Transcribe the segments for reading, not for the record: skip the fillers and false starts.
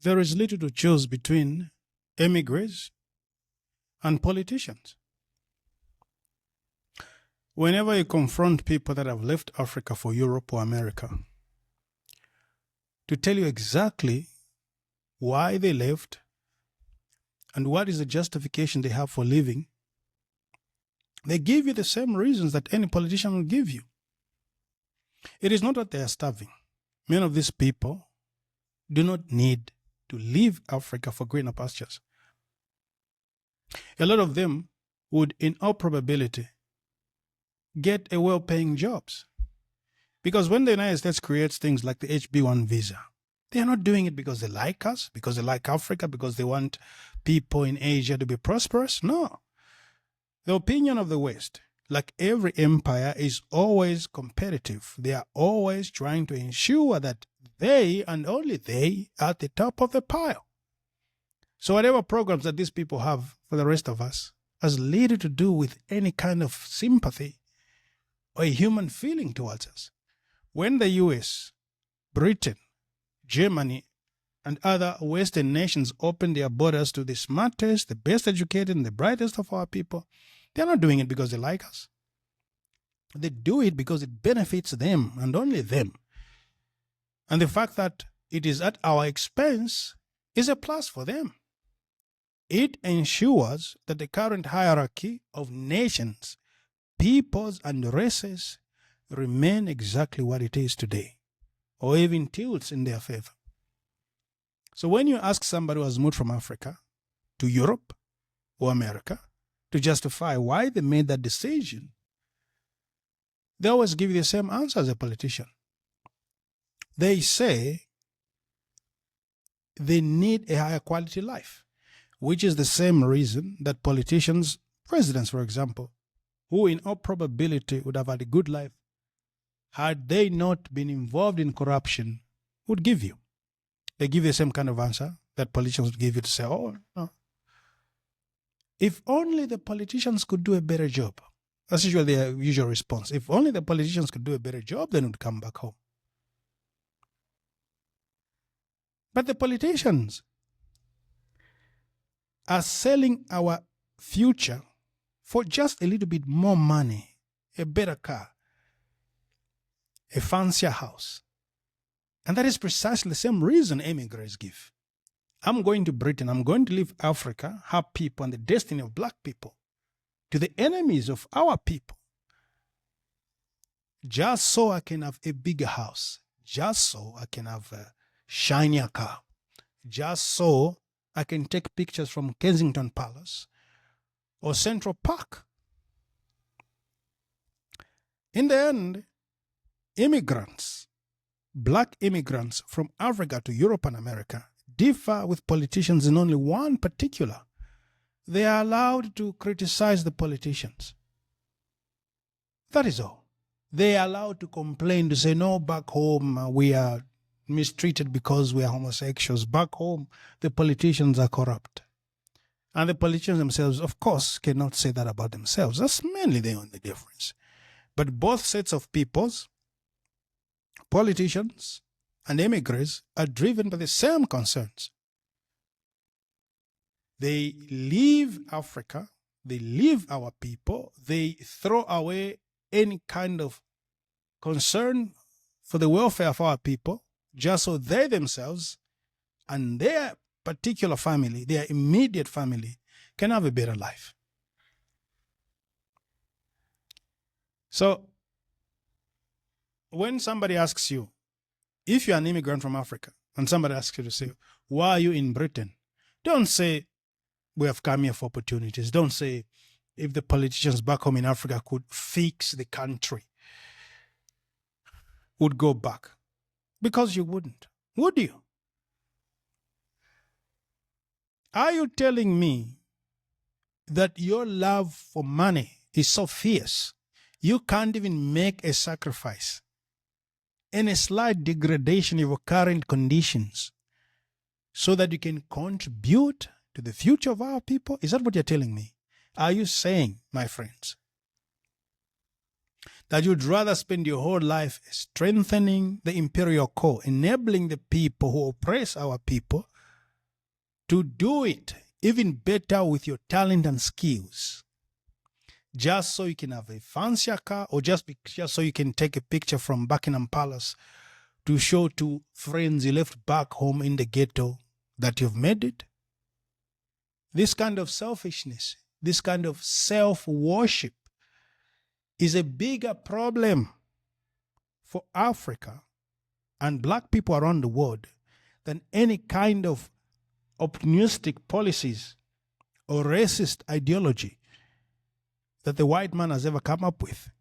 there is little to choose between immigrants and politicians. Whenever you confront people that have left Africa for Europe or America, to tell you exactly why they left and what is the justification they have for leaving, they give you the same reasons that any politician will give you. It is not that they are starving. Many of these people do not need to leave Africa for greener pastures. A lot of them would, in all probability, get a well-paying jobs. Because when the United States creates things like the HB1 visa, they are not doing it because they like us, because they like Africa, because they want people in Asia to be prosperous. No. The opinion of the West, like every empire, is always competitive. They are always trying to ensure that they and only they are at the top of the pile. So whatever programs that these people have for the rest of us has little to do with any kind of sympathy or a human feeling towards us. When the US, Britain, Germany, and other Western nations open their borders to the smartest, the best educated, and the brightest of our people, they're not doing it because they like us. They do it because it benefits them and only them. And the fact that it is at our expense is a plus for them. It ensures that the current hierarchy of nations, peoples, and races remain exactly what it is today, or even tilts in their favor. So when you ask somebody who has moved from Africa to Europe or America to justify why they made that decision, they always give you the same answer as a politician. They say they need a higher quality life, which is the same reason that politicians, presidents for example, who in all probability would have had a good life had they not been involved in corruption, would give you. They give you the same kind of answer that politicians would give you to say, oh, no. If only the politicians could do a better job. That's usually their usual response. If only the politicians could do a better job, then would come back home. But the politicians are selling our future for just a little bit more money, a better car, a fancier house. And that is precisely the same reason immigrants give. I'm going to Britain, I'm going to leave Africa, her people, and the destiny of black people to the enemies of our people, just so I can have a bigger house, just so I can have a shinier car, just so I can take pictures from Kensington Palace or Central Park. In the end, immigrants, black immigrants from Africa to Europe and America, differ with politicians in only one particular. They are allowed to criticize the politicians. That is all. They are allowed to complain, to say, no, back home we are mistreated because we are homosexuals. Back home, the politicians are corrupt. And the politicians themselves, of course, cannot say that about themselves. That's mainly the only difference. But both sets of peoples, politicians and immigrants, are driven by the same concerns. They leave Africa, they leave our people, they throw away any kind of concern for the welfare of our people, just so they themselves and their particular family, their immediate family, can have a better life. So, when somebody asks you, if you're an immigrant from Africa, and somebody asks you to say, why are you in Britain? Don't say, we have come here for opportunities. Don't say, if the politicians back home in Africa could fix the country, would go back. Because you wouldn't. Would you? Are you telling me that your love for money is so fierce, you can't even make a sacrifice and a slight degradation of your current conditions so that you can contribute to the future of our people? Is that what you're telling me? Are you saying, my friends, that you'd rather spend your whole life strengthening the imperial core, enabling the people who oppress our people, to do it even better with your talent and skills, just so you can have a fancier car, or just so you can take a picture from Buckingham Palace to show to friends you left back home in the ghetto that you've made it. This kind of selfishness, this kind of self-worship is a bigger problem for Africa and black people around the world than any kind of opportunistic policies or racist ideology that the white man has ever come up with.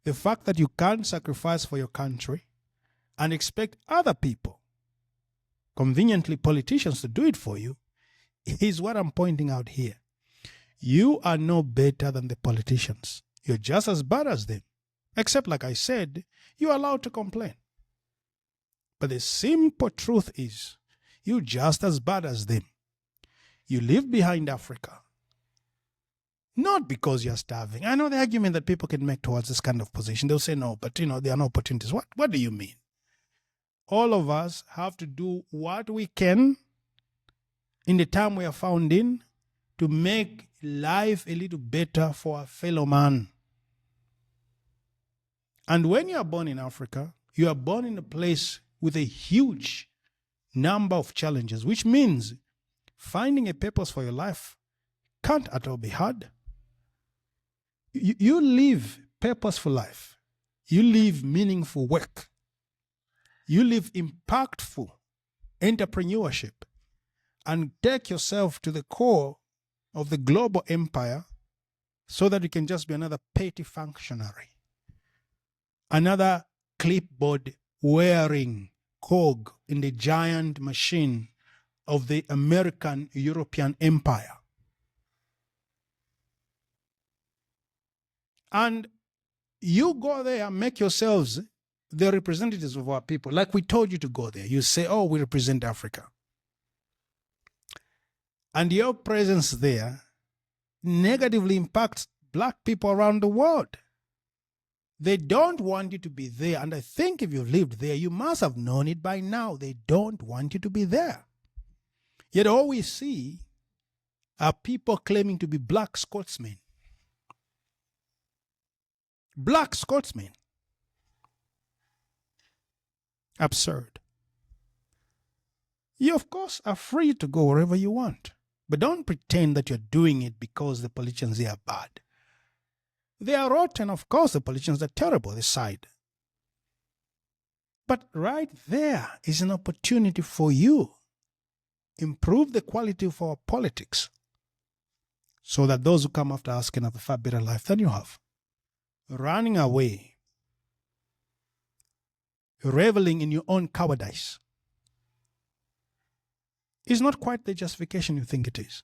The fact that you can't sacrifice for your country and expect other people, conveniently politicians, to do it for you, is what I'm pointing out here. You are no better than the politicians. You're just as bad as them. Except, like I said, you're allowed to complain. But the simple truth is, you're just as bad as them. You live behind Africa. Not because you're starving. I know the argument that people can make towards this kind of position. They'll say, no, but there are no opportunities. What do you mean? All of us have to do what we can in the time we are found in to make life a little better for our fellow man. And when you are born in Africa, you are born in a place with a huge number of challenges, which means finding a purpose for your life can't at all be hard. You live purposeful life. You live meaningful work. You live impactful entrepreneurship and take yourself to the core of the global empire so that you can just be another petty functionary, another clipboard wearing cog in the giant machine of the American European empire. And you go there and make yourselves the representatives of our people. Like we told you to go there. You say, oh, we represent Africa. And your presence there negatively impacts black people around the world. They don't want you to be there. And I think if you've lived there, you must have known it by now. They don't want you to be there. Yet all we see are people claiming to be black Scotsmen. Black Scotsmen. Absurd. You, of course, are free to go wherever you want. But don't pretend that you're doing it because the politicians here are bad. They are rotten, of course, the politicians are terrible, this side. But right there is an opportunity for you. Improve the quality of our politics so that those who come after us can have a far better life than you have. Running away, reveling in your own cowardice is not quite the justification you think it is.